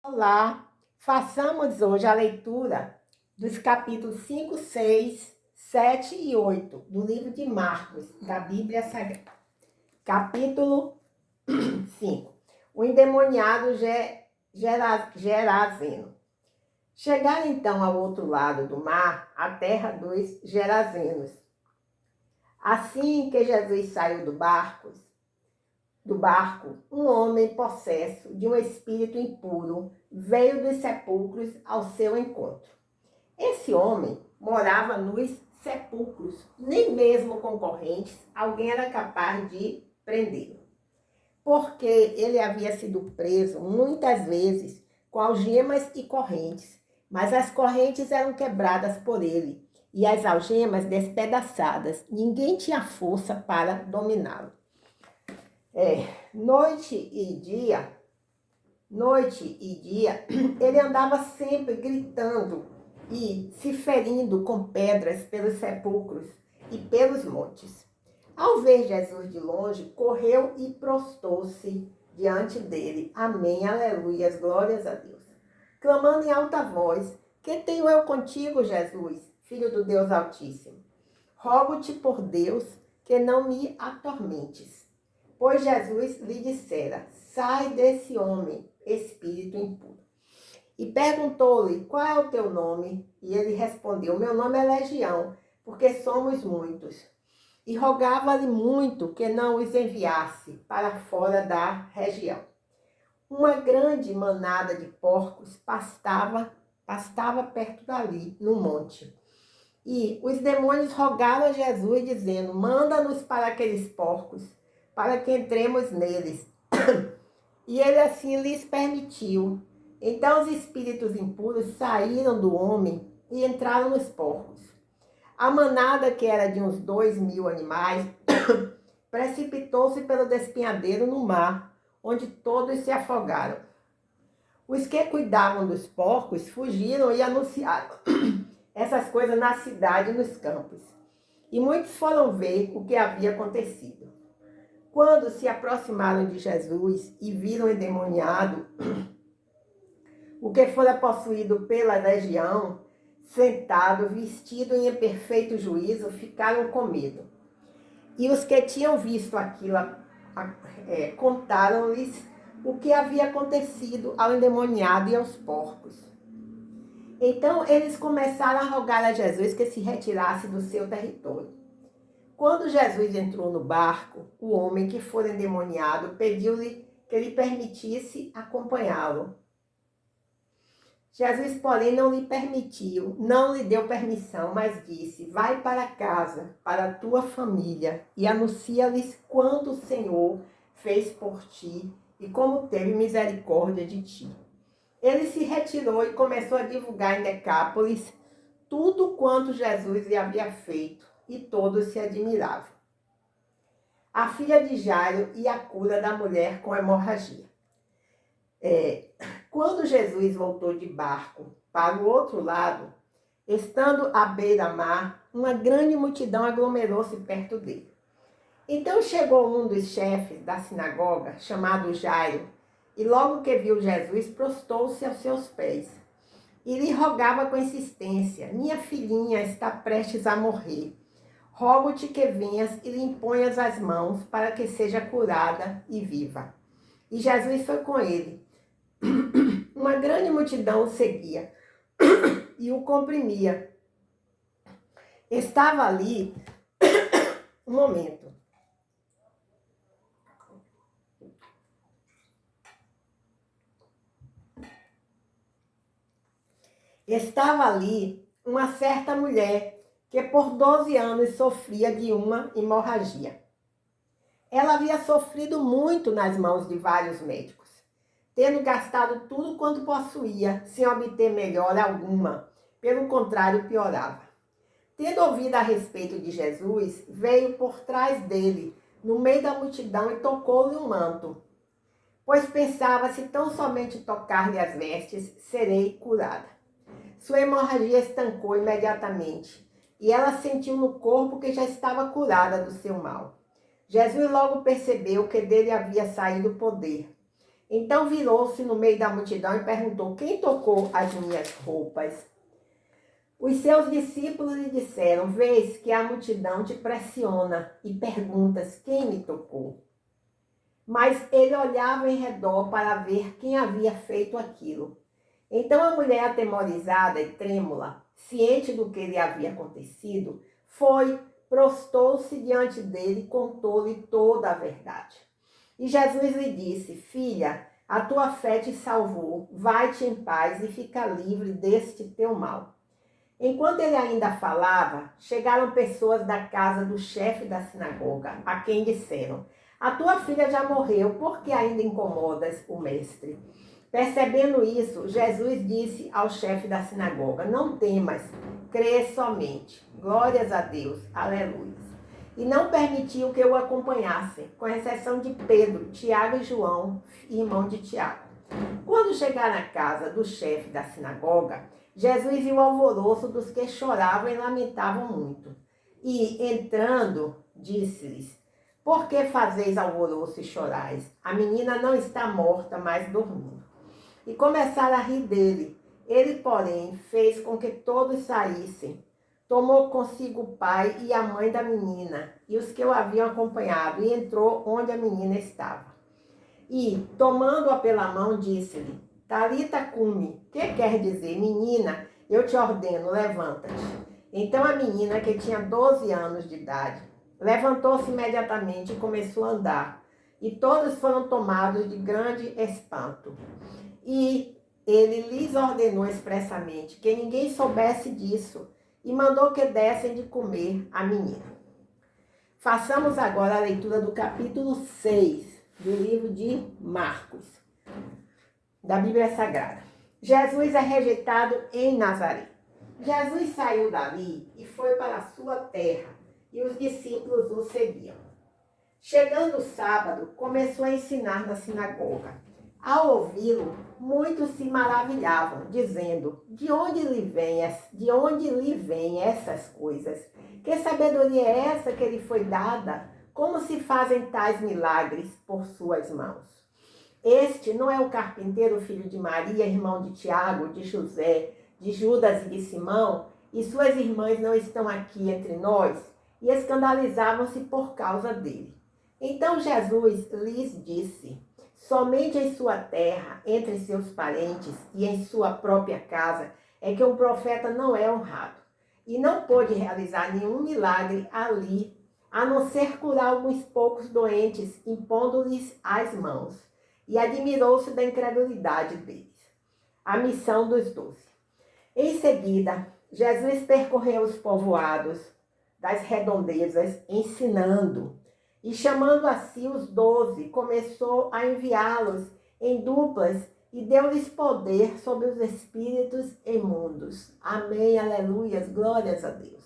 Olá, façamos hoje a leitura dos capítulos 5, 6, 7 e 8 do livro de Marcos, da Bíblia Sagrada. Capítulo 5. O endemoniado Gerazeno. Chegaram então ao outro lado do mar, a terra dos Gerazenos. Assim que Jesus saiu do barco, um homem possesso de um espírito impuro veio dos sepulcros ao seu encontro. Esse homem morava nos sepulcros, nem mesmo com correntes alguém era capaz de prendê-lo, porque ele havia sido preso muitas vezes com algemas e correntes, mas as correntes eram quebradas por ele e as algemas despedaçadas. Ninguém tinha força para dominá-lo. Noite e dia, ele andava sempre gritando e se ferindo com pedras pelos sepulcros e pelos montes. Ao ver Jesus de longe, correu e prostou-se diante dele. Amém, aleluias, glórias a Deus. Clamando em alta voz: que tenho eu contigo, Jesus, Filho do Deus Altíssimo? Rogo-te por Deus que não me atormentes. Pois Jesus lhe dissera: sai desse homem, espírito impuro. E perguntou-lhe: qual é o teu nome? E ele respondeu: meu nome é Legião, porque somos muitos. E rogava-lhe muito que não os enviasse para fora da região. Uma grande manada de porcos pastava perto dali, no monte. E os demônios rogaram a Jesus, dizendo: manda-nos para aqueles porcos, para que entremos neles. E ele assim lhes permitiu. Então os espíritos impuros saíram do homem e entraram nos porcos. A manada, que era de uns 2.000 animais, precipitou-se pelo despenhadeiro no mar, onde todos se afogaram. Os que cuidavam dos porcos fugiram e anunciaram essas coisas na cidade e nos campos. E muitos foram ver o que havia acontecido. Quando se aproximaram de Jesus e viram o endemoniado, o que fora possuído pela legião, sentado, vestido em perfeito juízo, ficaram com medo. E os que tinham visto aquilo contaram-lhes o que havia acontecido ao endemoniado e aos porcos. Então eles começaram a rogar a Jesus que se retirasse do seu território. Quando Jesus entrou no barco, o homem que fora endemoniado pediu-lhe que lhe permitisse acompanhá-lo. Jesus, porém, não lhe permitiu, não lhe deu permissão, mas disse: vai para casa, para a tua família, e anuncia-lhes quanto o Senhor fez por ti e como teve misericórdia de ti. Ele se retirou e começou a divulgar em Decápolis tudo quanto Jesus lhe havia feito, e todos se admiravam. A filha de Jairo e a cura da mulher com hemorragia. Quando Jesus voltou de barco para o outro lado, estando à beira-mar, uma grande multidão aglomerou-se perto dele. Então chegou um dos chefes da sinagoga, chamado Jairo, e logo que viu Jesus, prostou-se aos seus pés e lhe rogava com insistência: minha filhinha está prestes a morrer. Rogo-te que venhas e lhe imponhas as mãos para que seja curada e viva. E Jesus foi com ele. Uma grande multidão o seguia e o comprimia. Estava ali um momento. Estava ali uma certa mulher que por 12 anos sofria de uma hemorragia. Ela havia sofrido muito nas mãos de vários médicos, tendo gastado tudo quanto possuía, sem obter melhora alguma. Pelo contrário, piorava. Tendo ouvido a respeito de Jesus, veio por trás dele, no meio da multidão, e tocou-lhe um manto, pois pensava: se tão somente tocar-lhe as vestes, serei curada. Sua hemorragia estancou imediatamente, e ela sentiu no corpo que já estava curada do seu mal. Jesus logo percebeu que dele havia saído o poder. Então virou-se no meio da multidão e perguntou: quem tocou as minhas roupas? Os seus discípulos lhe disseram: vês que a multidão te pressiona e perguntas: quem me tocou? Mas ele olhava em redor para ver quem havia feito aquilo. Então a mulher, atemorizada e trêmula, ciente do que lhe havia acontecido, prostou-se diante dele e contou-lhe toda a verdade. E Jesus lhe disse: filha, a tua fé te salvou, vai-te em paz e fica livre deste teu mal. Enquanto ele ainda falava, chegaram pessoas da casa do chefe da sinagoga, a quem disseram: a tua filha já morreu, por que ainda incomodas o mestre? Percebendo isso, Jesus disse ao chefe da sinagoga: não temas, crê somente. Glórias a Deus, aleluia. E não permitiu que o acompanhassem, com exceção de Pedro, Tiago e João, irmão de Tiago. Quando chegaram à casa do chefe da sinagoga, Jesus viu o alvoroço dos que choravam e lamentavam muito. E, entrando, disse-lhes: por que fazeis alvoroço e chorais? A menina não está morta, mas dormindo. E começaram a rir dele. Ele, porém, fez com que todos saíssem. Tomou consigo o pai e a mãe da menina e os que o haviam acompanhado e entrou onde a menina estava. E, tomando-a pela mão, disse-lhe: Talita cumi, que quer dizer, menina, eu te ordeno, levanta-te. Então a menina, que tinha 12 anos de idade, levantou-se imediatamente e começou a andar. E todos foram tomados de grande espanto. E ele lhes ordenou expressamente que ninguém soubesse disso e mandou que dessem de comer à menina. Façamos agora a leitura do capítulo 6 do livro de Marcos, da Bíblia Sagrada. Jesus é rejeitado em Nazaré. Jesus saiu dali e foi para a sua terra, e os discípulos o seguiam. Chegando o sábado, começou a ensinar na sinagoga. Ao ouvi-lo, muitos se maravilhavam, dizendo: de onde lhe vêm essas coisas? Que sabedoria é essa que lhe foi dada? Como se fazem tais milagres por suas mãos? Este não é o carpinteiro, filho de Maria, irmão de Tiago, de José, de Judas e de Simão? E suas irmãs não estão aqui entre nós? E escandalizavam-se por causa dele. Então Jesus lhes disse: somente em sua terra, entre seus parentes e em sua própria casa, é que um profeta não é honrado. E não pôde realizar nenhum milagre ali, a não ser curar alguns poucos doentes, impondo-lhes as mãos. E admirou-se da incredulidade deles. A missão dos 12. Em seguida, Jesus percorreu os povoados das redondezas, ensinando. E chamando a si os 12, começou a enviá-los em duplas e deu-lhes poder sobre os espíritos imundos. Amém, aleluias, glórias a Deus.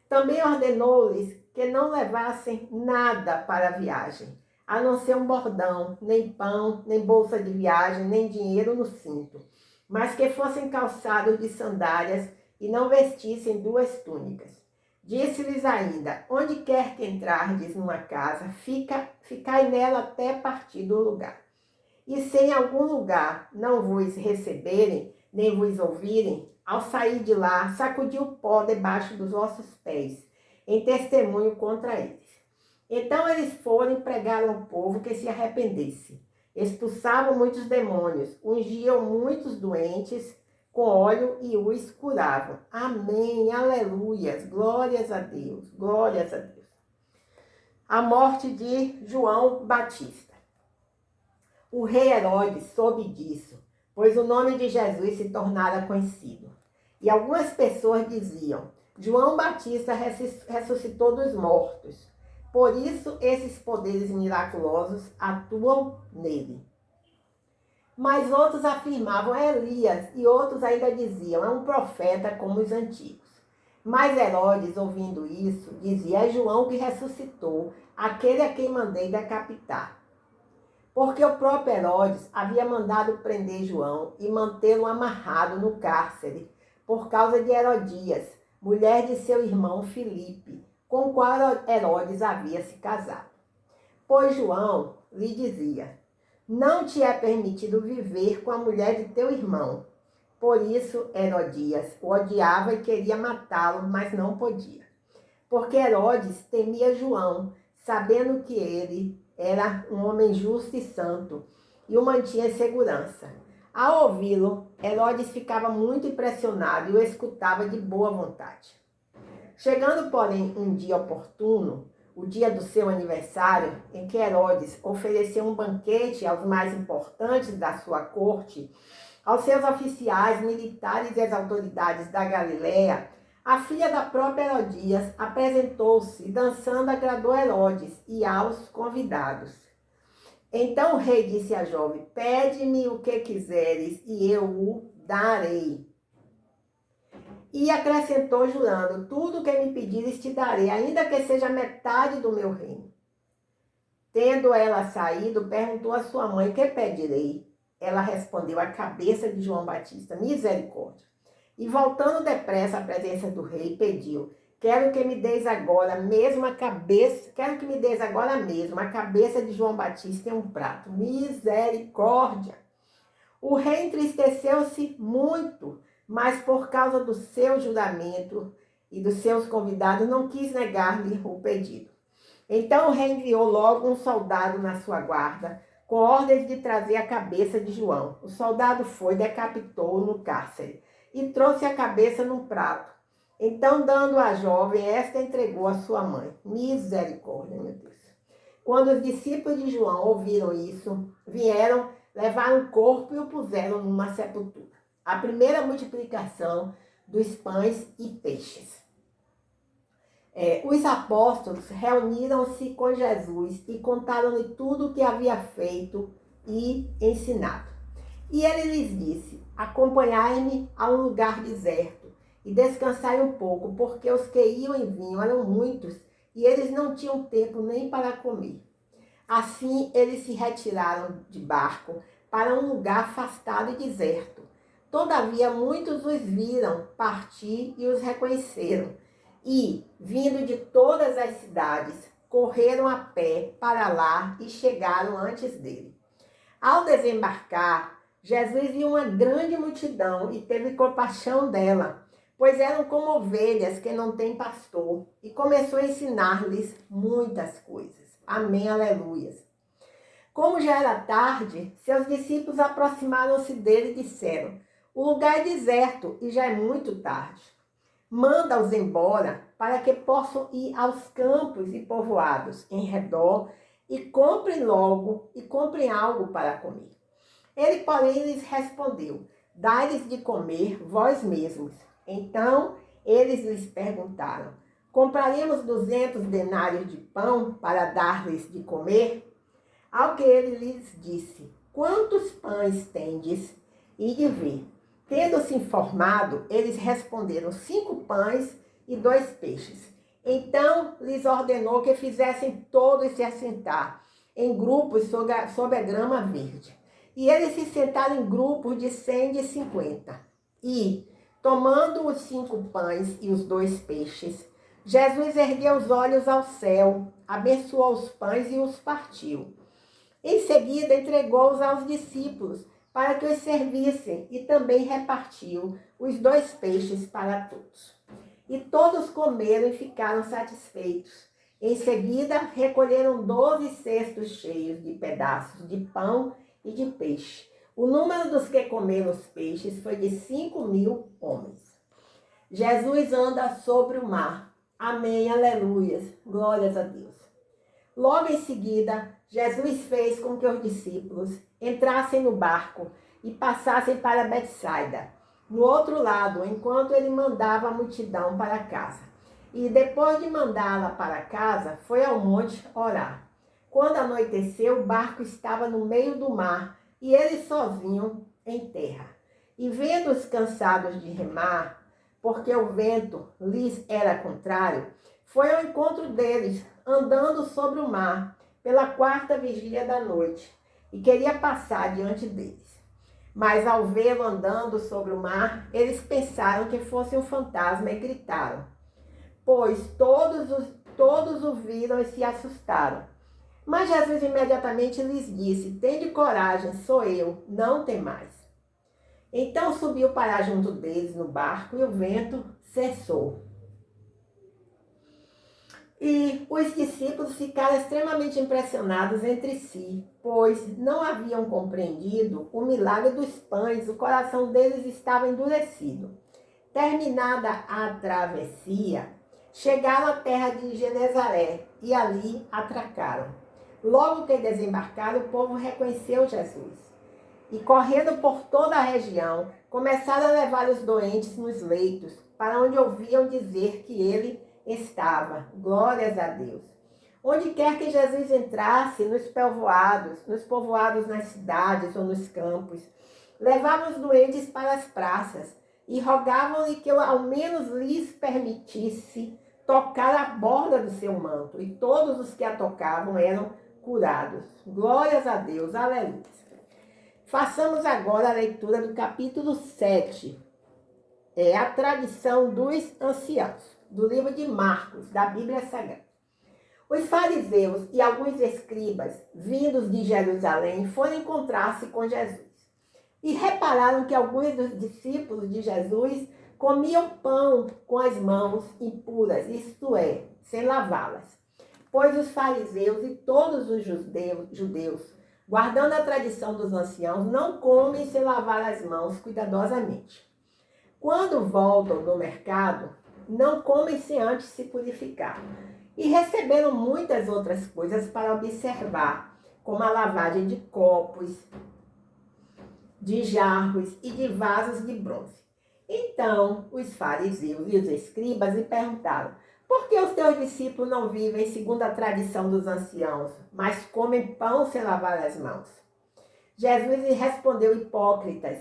Também ordenou-lhes que não levassem nada para a viagem, a não ser um bordão, nem pão, nem bolsa de viagem, nem dinheiro no cinto, mas que fossem calçados de sandálias e não vestissem 2 túnicas. Disse-lhes ainda: onde quer que entrardes numa casa, ficai nela até partir do lugar. E se em algum lugar não vos receberem, nem vos ouvirem, ao sair de lá, sacudi o pó debaixo dos vossos pés, em testemunho contra eles. Então eles foram e pregaram ao povo que se arrependesse. Expulsavam muitos demônios, ungiam muitos doentes com óleo e os curavam. Amém, aleluias, glórias a Deus, glórias a Deus. A morte de João Batista. O rei Herodes soube disso, pois o nome de Jesus se tornara conhecido. E algumas pessoas diziam: João Batista ressuscitou dos mortos. Por isso, esses poderes miraculosos atuam nele. Mas outros afirmavam: é Elias, e outros ainda diziam: é um profeta como os antigos. Mas Herodes, ouvindo isso, dizia: é João que ressuscitou, aquele a quem mandei decapitar. Porque o próprio Herodes havia mandado prender João e mantê-lo amarrado no cárcere, por causa de Herodias, mulher de seu irmão Filipe, com o qual Herodes havia se casado. Pois João lhe dizia: não te é permitido viver com a mulher de teu irmão. Por isso, Herodias o odiava e queria matá-lo, mas não podia. Porque Herodes temia João, sabendo que ele era um homem justo e santo, e o mantinha em segurança. Ao ouvi-lo, Herodes ficava muito impressionado e o escutava de boa vontade. Chegando, porém, um dia oportuno, o dia do seu aniversário, em que Herodes ofereceu um banquete aos mais importantes da sua corte, aos seus oficiais, militares e às autoridades da Galileia, a filha da própria Herodias apresentou-se e dançando agradou Herodes e aos convidados. Então o rei disse à jovem: pede-me o que quiseres e eu o darei. E acrescentou jurando: tudo o que me pedires te darei, ainda que seja metade do meu reino. Tendo ela saído, perguntou à sua mãe: que pedirei? Ela respondeu: a cabeça de João Batista. Misericórdia. E voltando depressa à presença do rei, pediu: quero que me deis agora mesmo a cabeça, quero que me deis agora mesmo a cabeça de João Batista em um prato. Misericórdia. O rei entristeceu-se muito, mas por causa do seu juramento e dos seus convidados, não quis negar-lhe o pedido. Então o rei enviou logo um soldado na sua guarda, com ordens de trazer a cabeça de João. O soldado foi, decapitou-o no cárcere e trouxe a cabeça num prato. Então, dando à jovem, esta entregou à sua mãe. Misericórdia, meu Deus. Quando os discípulos de João ouviram isso, vieram, levaram o corpo e o puseram numa sepultura. A primeira multiplicação dos pães e peixes. Os apóstolos reuniram-se com Jesus e contaram-lhe tudo o que havia feito e ensinado. E ele lhes disse: acompanhai-me a um lugar deserto e descansai um pouco, porque os que iam e vinham eram muitos e eles não tinham tempo nem para comer. Assim eles se retiraram de barco para um lugar afastado e deserto. Todavia muitos os viram partir e os reconheceram. E, vindo de todas as cidades, correram a pé para lá e chegaram antes dele. Ao desembarcar, Jesus viu uma grande multidão e teve compaixão dela, pois eram como ovelhas que não têm pastor, e começou a ensinar-lhes muitas coisas. Amém, aleluias. Como já era tarde, seus discípulos aproximaram-se dele e disseram: o lugar é deserto e já é muito tarde. Manda-os embora para que possam ir aos campos e povoados em redor e comprem algo para comer. Ele, porém, lhes respondeu: dai-lhes de comer vós mesmos. Então eles lhes perguntaram: compraremos 200 denários de pão para dar-lhes de comer? Ao que ele lhes disse: quantos pães tendes? E de ver. Tendo-se informado, eles responderam: 5 pães e 2 peixes. Então lhes ordenou que fizessem todos se assentar em grupos sob a grama verde. E eles se sentaram em grupos de 100 e de 50. E, tomando os 5 pães e os 2 peixes, Jesus ergueu os olhos ao céu, abençoou os pães e os partiu. Em seguida, entregou-os aos discípulos, para que os servissem, e também repartiu os 2 peixes para todos. E todos comeram e ficaram satisfeitos. Em seguida, recolheram 12 cestos cheios de pedaços de pão e de peixe. O número dos que comeram os peixes foi de 5.000 homens. Jesus anda sobre o mar. Amém, aleluias, glórias a Deus. Logo em seguida, Jesus fez com que os discípulos entrassem no barco e passassem para Betsaida, no outro lado, enquanto ele mandava a multidão para casa. E depois de mandá-la para casa, foi ao monte orar. Quando anoiteceu, o barco estava no meio do mar e eles sozinhos em terra. E vendo-os cansados de remar, porque o vento lhes era contrário, foi ao encontro deles, andando sobre o mar, pela 4ª vigília da noite, e queria passar diante deles. Mas ao vê-lo andando sobre o mar, eles pensaram que fosse um fantasma e gritaram, pois todos o viram e se assustaram. Mas Jesus imediatamente lhes disse: tende coragem, sou eu, não temais. Então subiu para junto deles no barco e o vento cessou. E os discípulos ficaram extremamente impressionados entre si, pois não haviam compreendido o milagre dos pães, o coração deles estava endurecido. Terminada a travessia, chegaram à terra de Genezaré e ali atracaram. Logo que desembarcaram, o povo reconheceu Jesus. E correndo por toda a região, começaram a levar os doentes nos leitos, para onde ouviam dizer que ele estava. Glórias a Deus. Onde quer que Jesus entrasse, nos povoados nas cidades ou nos campos, levavam os doentes para as praças e rogavam-lhe que ao menos lhes permitisse tocar a borda do seu manto. E todos os que a tocavam eram curados. Glórias a Deus. Aleluia. Façamos agora a leitura do capítulo 7. É a tradição dos anciãos, do livro de Marcos, da Bíblia Sagrada. Os fariseus e alguns escribas, vindos de Jerusalém, foram encontrar-se com Jesus. E repararam que alguns dos discípulos de Jesus comiam pão com as mãos impuras, isto é, sem lavá-las. Pois os fariseus e todos os judeus, guardando a tradição dos anciãos, não comem sem lavar as mãos cuidadosamente. Quando voltam do mercado, não comem sem antes se purificar. E receberam muitas outras coisas para observar, como a lavagem de copos, de jarros e de vasos de bronze. Então, os fariseus e os escribas lhe perguntaram: por que os teus discípulos não vivem segundo a tradição dos anciãos, mas comem pão sem lavar as mãos? Jesus lhe respondeu: hipócritas,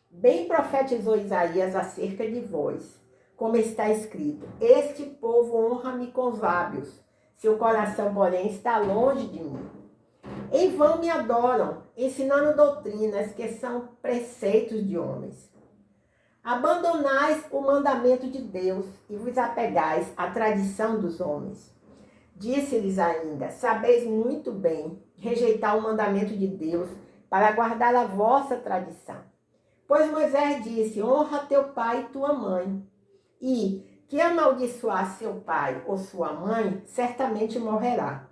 bem profetizou Isaías acerca de vós, como está escrito: este povo honra-me com os lábios, seu coração, porém, está longe de mim. Em vão me adoram, ensinando doutrinas que são preceitos de homens. Abandonais o mandamento de Deus e vos apegais à tradição dos homens. Disse-lhes ainda: sabeis muito bem rejeitar o mandamento de Deus para guardar a vossa tradição. Pois Moisés disse: honra teu pai e tua mãe. E que amaldiçoar seu pai ou sua mãe, certamente morrerá.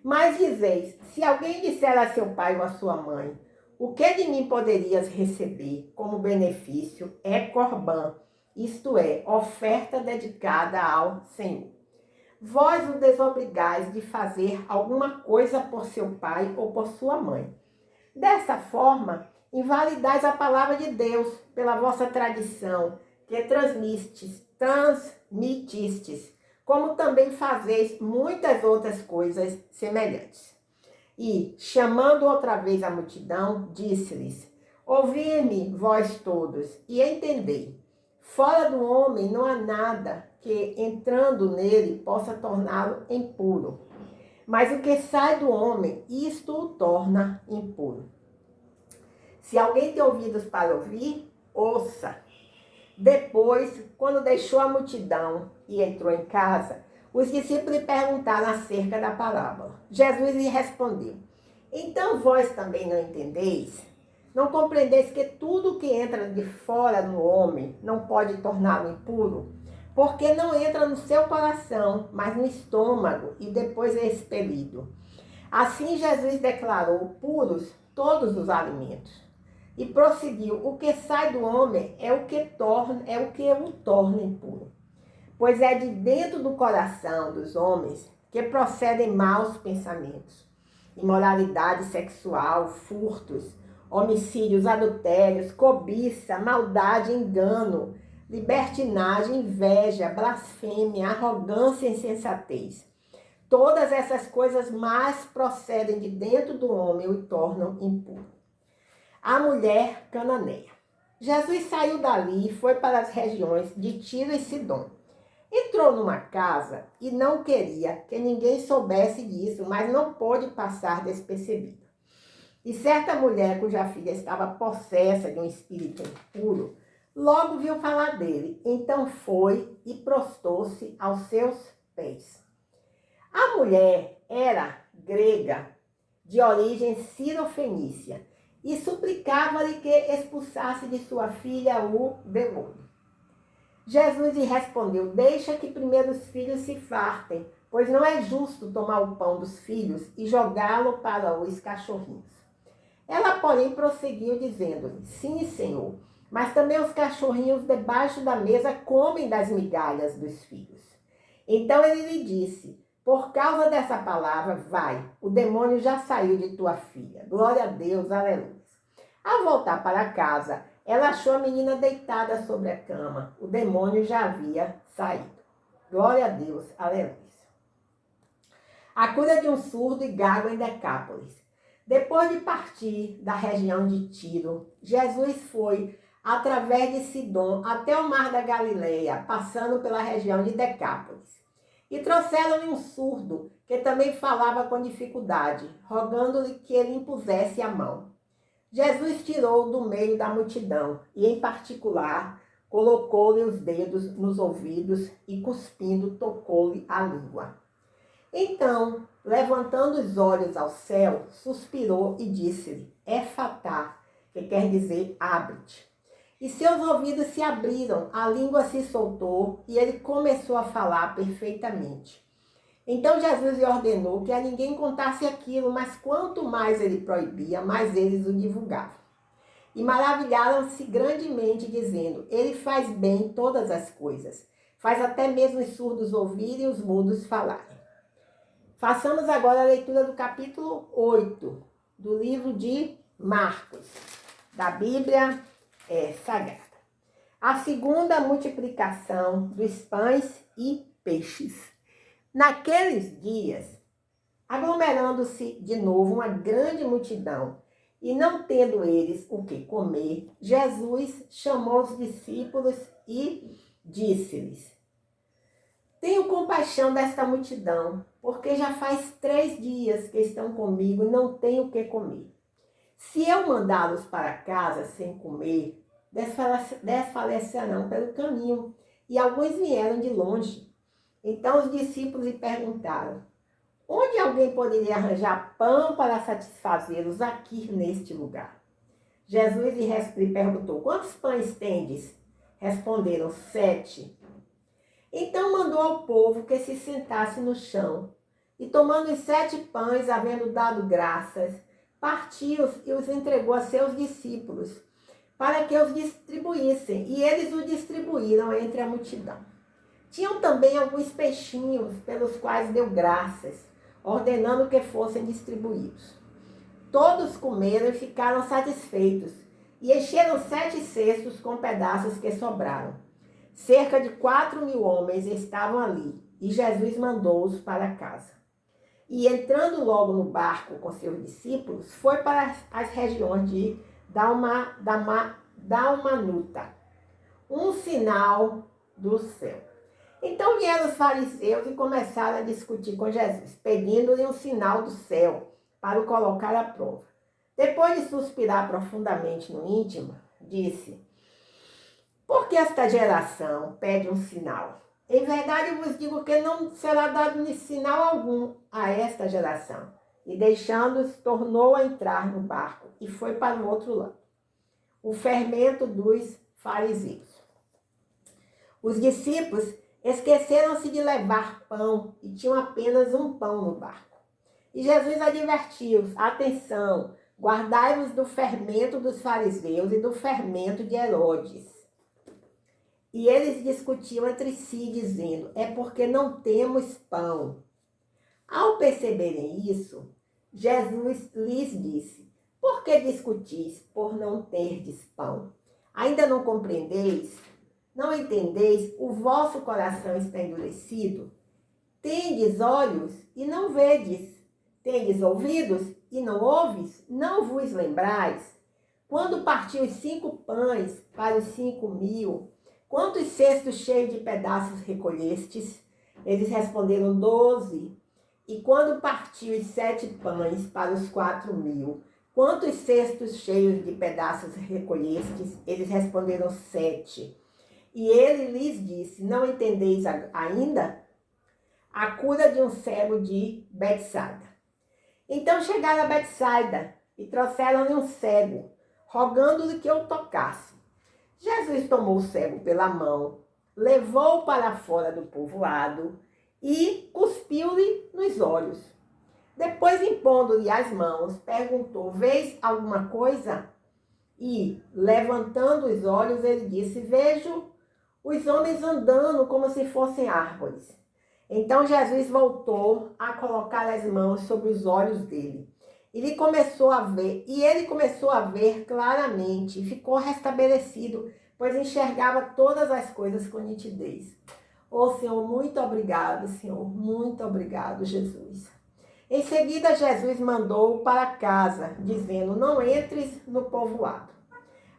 Mas dizeis: se alguém disser a seu pai ou a sua mãe: o que de mim poderias receber como benefício é corbã, isto é, oferta dedicada ao Senhor. Vós o desobrigais de fazer alguma coisa por seu pai ou por sua mãe. Dessa forma, invalidais a palavra de Deus pela vossa tradição, que transmitistes, como também fazeis muitas outras coisas semelhantes. E, chamando outra vez a multidão, disse-lhes: ouvi-me, vós todos, e entendei. Fora do homem não há nada que, entrando nele, possa torná-lo impuro. Mas o que sai do homem, isto o torna impuro. Se alguém tem ouvidos para ouvir, ouça. Depois, quando deixou a multidão e entrou em casa, os discípulos lhe perguntaram acerca da parábola. Jesus lhe respondeu: então vós também não entendeis? Não compreendeis que tudo que entra de fora no homem não pode torná-lo impuro? Porque não entra no seu coração, mas no estômago e depois é expelido. Assim Jesus declarou puros todos os alimentos. E prosseguiu: o que sai do homem é o que o torna impuro. Pois é de dentro do coração dos homens que procedem maus pensamentos, imoralidade sexual, furtos, homicídios, adultérios, cobiça, maldade, engano, libertinagem, inveja, blasfêmia, arrogância e insensatez. Todas essas coisas mais procedem de dentro do homem e o tornam impuro. A mulher cananeia. Jesus saiu dali e foi para as regiões de Tiro e Sidom. Entrou numa casa e não queria que ninguém soubesse disso, mas não pôde passar despercebido. E certa mulher, cuja filha estava possessa de um espírito impuro, logo viu falar dele. Então foi e prostrou-se aos seus pés. A mulher era grega, de origem cirofenícia, e suplicava-lhe que expulsasse de sua filha o demônio. Jesus lhe respondeu: deixa que primeiro os filhos se fartem, pois não é justo tomar o pão dos filhos e jogá-lo para os cachorrinhos. Ela, porém, prosseguiu dizendo-lhe: sim, Senhor, mas também os cachorrinhos debaixo da mesa comem das migalhas dos filhos. Então ele lhe disse: por causa dessa palavra, vai, o demônio já saiu de tua filha. Glória a Deus, aleluia. Ao voltar para casa, ela achou a menina deitada sobre a cama. O demônio já havia saído. Glória a Deus, aleluia. A cura de um surdo e gago em Decápolis. Depois de partir da região de Tiro, Jesus foi através de Sidom até o mar da Galileia, passando pela região de Decápolis. E trouxeram-lhe um surdo, que também falava com dificuldade, rogando-lhe que ele impusesse a mão. Jesus tirou do meio da multidão e, em particular, colocou-lhe os dedos nos ouvidos e, cuspindo, tocou-lhe a língua. Então, levantando os olhos ao céu, suspirou e disse-lhe: Efatá, que quer dizer abre-te. E seus ouvidos se abriram, a língua se soltou e ele começou a falar perfeitamente. Então Jesus lhe ordenou que a ninguém contasse aquilo, mas quanto mais ele proibia, mais eles o divulgavam. E maravilharam-se grandemente, dizendo: ele faz bem todas as coisas, faz até mesmo os surdos ouvirem e os mudos falarem. Façamos agora a leitura do capítulo 8 do livro de Marcos, da Bíblia Sagrada. A segunda multiplicação dos pães e peixes. Naqueles dias, aglomerando-se de novo uma grande multidão, e não tendo eles o que comer, Jesus chamou os discípulos e disse-lhes: tenho compaixão desta multidão, porque já faz 3 dias que estão comigo e não têm o que comer. Se eu mandá-los para casa sem comer, desfalecerão pelo caminho. E alguns vieram de longe. Então os discípulos lhe perguntaram: onde alguém poderia arranjar pão para satisfazê-los aqui neste lugar? Jesus lhe perguntou: quantos pães tendes? Responderam: 7. Então mandou ao povo que se sentasse no chão. E tomando os 7 pães, havendo dado graças, partiu-os e os entregou a seus discípulos, para que os distribuíssem. E eles o distribuíram entre a multidão. Tinham também alguns peixinhos, pelos quais deu graças, ordenando que fossem distribuídos. Todos comeram e ficaram satisfeitos, e encheram 7 cestos com pedaços que sobraram. Cerca de 4.000 homens estavam ali, e Jesus mandou-os para casa. E entrando logo no barco com seus discípulos, foi para as regiões de Dalmanuta, um sinal do céu. Então vieram os fariseus e começaram a discutir com Jesus, pedindo-lhe um sinal do céu para o colocar à prova. Depois de suspirar profundamente no íntimo, disse: por que esta geração pede um sinal? Em verdade vos digo que não será dado sinal algum a esta geração. E deixando-os, tornou a entrar no barco e foi para o outro lado. O fermento dos fariseus. Os discípulos esqueceram-se de levar pão e tinham apenas um pão no barco. E Jesus advertiu-os: atenção, guardai-vos do fermento dos fariseus e do fermento de Herodes. E eles discutiam entre si, dizendo: é porque não temos pão. Ao perceberem isso, Jesus lhes disse: por que discutis por não terdes pão? Ainda não compreendeis? Não entendeis? O vosso coração está endurecido? Tendes olhos e não vedes? Tendes ouvidos e não ouves? Não vos lembrais? Quando partiu os 5 pães para os 5.000, quantos cestos cheios de pedaços recolhestes? Eles responderam: 12. E quando partiu os 7 pães para os 4.000, quantos cestos cheios de pedaços recolhestes? Eles responderam: 7. E ele lhes disse: não entendeis ainda? A cura de um cego de Betsaida. Então chegaram a Betsaida e trouxeram-lhe um cego, rogando-lhe que o tocasse. Jesus tomou o cego pela mão, levou-o para fora do povoado e cuspiu-lhe nos olhos. Depois, impondo-lhe as mãos, perguntou: vês alguma coisa? E, levantando os olhos, ele disse: vejo os homens andando como se fossem árvores. Então Jesus voltou a colocar as mãos sobre os olhos dele. Ele começou a ver claramente e ficou restabelecido, pois enxergava todas as coisas com nitidez. Oh, Senhor, muito obrigado, Senhor, muito obrigado, Jesus. Em seguida, Jesus mandou-o para casa, dizendo: não entres no povoado.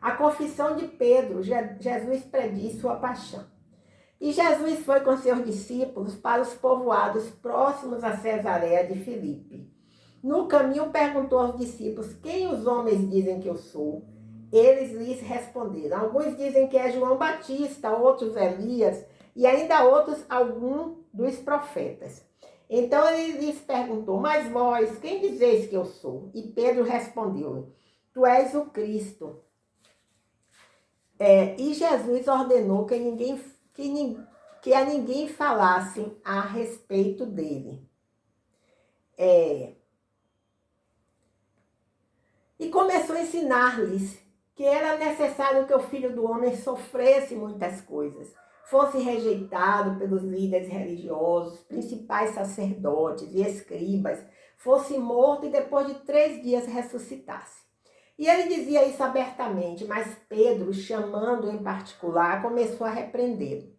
A confissão de Pedro, Jesus prediz sua paixão. E Jesus foi com seus discípulos para os povoados próximos a Cesareia de Filipe. No caminho perguntou aos discípulos: quem os homens dizem que eu sou? Eles lhes responderam: alguns dizem que é João Batista, outros Elias, e ainda outros algum dos profetas. Então ele lhes perguntou: mas vós, quem dizeis que eu sou? E Pedro respondeu: tu és o Cristo. E Jesus ordenou que a ninguém falasse a respeito dele. E começou a ensinar-lhes que era necessário que o Filho do Homem sofresse muitas coisas, fosse rejeitado pelos líderes religiosos, principais sacerdotes e escribas, fosse morto e depois de 3 dias ressuscitasse. E ele dizia isso abertamente, mas Pedro, chamando-o em particular, começou a repreendê-lo.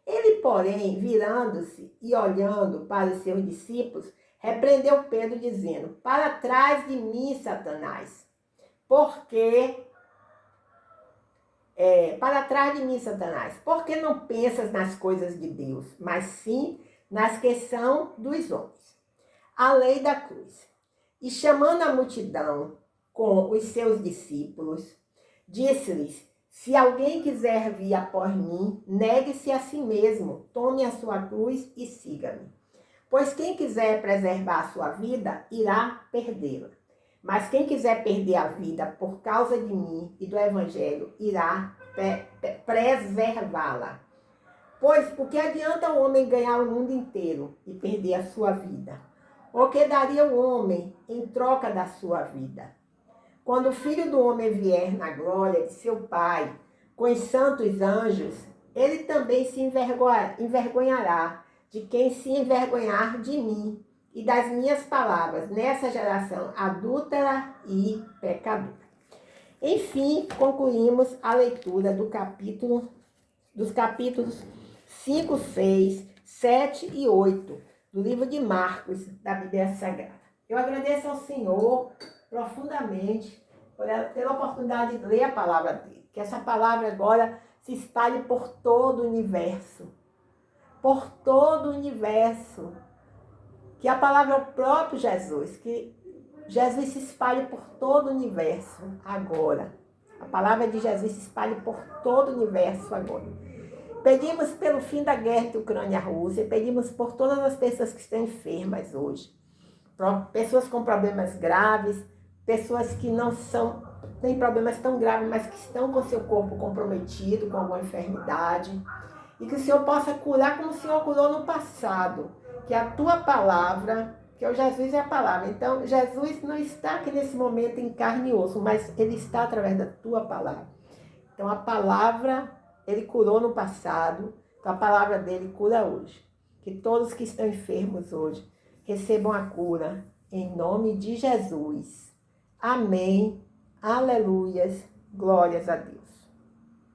Ele, porém, virando-se e olhando para os seus discípulos, repreendeu Pedro, dizendo: para trás de mim, Satanás, para trás de mim, Satanás, porque não pensas nas coisas de Deus, mas sim nas que são dos homens. A lei da cruz. E chamando a multidão com os seus discípulos, disse-lhes: se alguém quiser vir após mim, negue-se a si mesmo, tome a sua cruz e siga-me. Pois quem quiser preservar a sua vida, irá perdê-la. Mas quem quiser perder a vida por causa de mim e do Evangelho, irá preservá-la. Pois o que adianta o homem ganhar o mundo inteiro e perder a sua vida? O que daria o homem em troca da sua vida? Quando o Filho do Homem vier na glória de seu Pai, com os santos anjos, ele também se envergonhará de quem se envergonhar de mim e das minhas palavras nessa geração adúltera e pecadora. Enfim, concluímos a leitura dos capítulos 5, 6, 7 e 8 do livro de Marcos, da Bíblia Sagrada. Eu agradeço ao Senhor profundamente pela oportunidade de ler a palavra dele. Que essa palavra agora se espalhe por todo o universo. Por todo o universo. Que a palavra é o próprio Jesus. Que Jesus se espalhe por todo o universo agora. A palavra de Jesus se espalhe por todo o universo agora. Pedimos pelo fim da guerra entre Ucrânia e Rússia. Pedimos por todas as pessoas que estão enfermas hoje. Pessoas com problemas graves. Pessoas que não têm problemas tão graves, mas que estão com seu corpo comprometido com alguma enfermidade. E que o Senhor possa curar como o Senhor curou no passado. Que a tua palavra, que o Jesus é a palavra. Então, Jesus não está aqui nesse momento em carne e osso, mas ele está através da tua palavra. Então, a palavra, ele curou no passado, então a palavra dele cura hoje. Que todos que estão enfermos hoje recebam a cura, em nome de Jesus. Amém. Aleluias. Glórias a Deus.